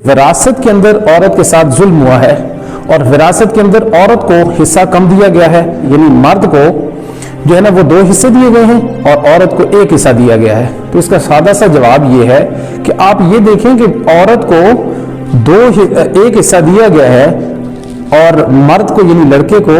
विरासत के अंदर औरत के साथ जुल्म हुआ है और विरासत के अंदर औरत को हिस्सा कम दिया गया है, यानी मर्द को जो है ना वो 2 हिस्से दिए गए हैं और औरत को 1 हिस्सा दिया गया है। तो इसका सादा सा जवाब ये है कि आप ये देखें कि औरत को 1 हिस्सा दिया गया है और मर्द को यानी लड़के को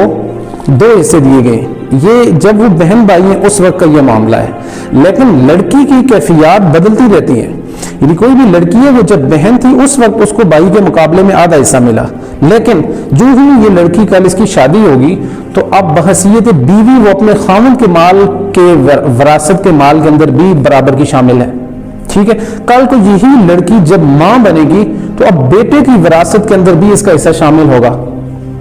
2 हिस्से दिए गए। ये जब वो बहन भाई हैं उस वक्त का ये मामला है, लेकिन लड़की की कैफियत बदलती रहती है। यानी कोई भी लड़की है वो जब बहन थी उस वक्त उसको भाई के मुकाबले में आधा हिस्सा मिला, लेकिन जो ही ये लड़की कल इसकी शादी होगी तो अब बहसीयत बीवी वो अपने खामन के माल के विरासत के माल के अंदर भी बराबर की शामिल है। ठीक है, कल को यही लड़की जब मां बनेगी तो अब बेटे की विरासत के अंदर भी इसका हिस्सा शामिल होगा।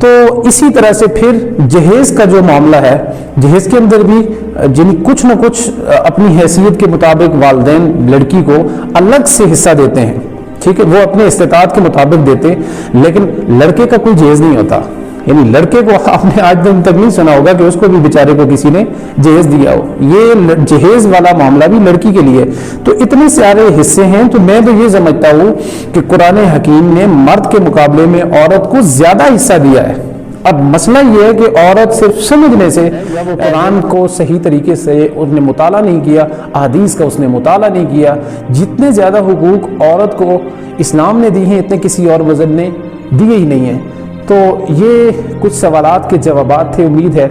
तो इसी तरह से फिर जहेज का जो मामला है, जहेज के अंदर भी जिन कुछ न कुछ अपनी हैसियत के मुताबिक वालिदैन लड़की को अलग से हिस्सा देते हैं। ठीक है, वो अपने इस्तेताअत के मुताबिक देते हैं, लेकिन लड़के का कोई जहेज नहीं होता। यानी लड़के को आपने आज दिन तक नहीं सुना होगा कि उसको भी बेचारे को किसी ने जहेज दिया हो। ये जहेज वाला मामला भी लड़की के लिए। तो इतने सारे हिस्से हैं, तो मैं तो ये समझता हूँ कि कुरान हकीम ने मर्द के मुकाबले में औरत को ज्यादा हिस्सा दिया है। अब मसला ये है कि औरत सिर्फ समझने से या वो कुरान को सही तरीके से उसने मुताला नहीं किया, अहदीस का उसने मुताला नहीं किया। जितने ज़्यादा हुकूक औरत को इस्लाम ने दी हैं इतने किसी और मज़हब ने दिए ही नहीं हैं। तो ये कुछ सवालात के जवाबात थे। उम्मीद है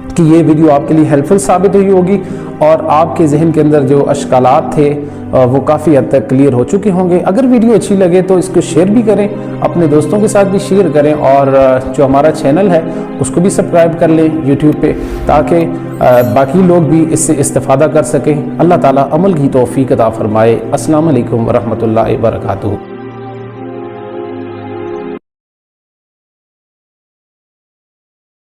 कि ये वीडियो आपके लिए हेल्पफुल साबित हुई होगी और आपके जहन के अंदर जो अश्कालात थे वो काफ़ी हद तक क्लियर हो चुके होंगे। अगर वीडियो अच्छी लगे तो इसको शेयर भी करें, अपने दोस्तों के साथ भी शेयर करें और जो हमारा चैनल है उसको भी सब्सक्राइब कर लें यूट्यूब पे, ताकि बाकी लोग भी इससे इस्तिफादा कर सकें। अल्लाह ताला अमल की तौफीक अता फरमाए। अस्सलाम वालेकुम व रहमतुल्लाहि व बरकातुहू।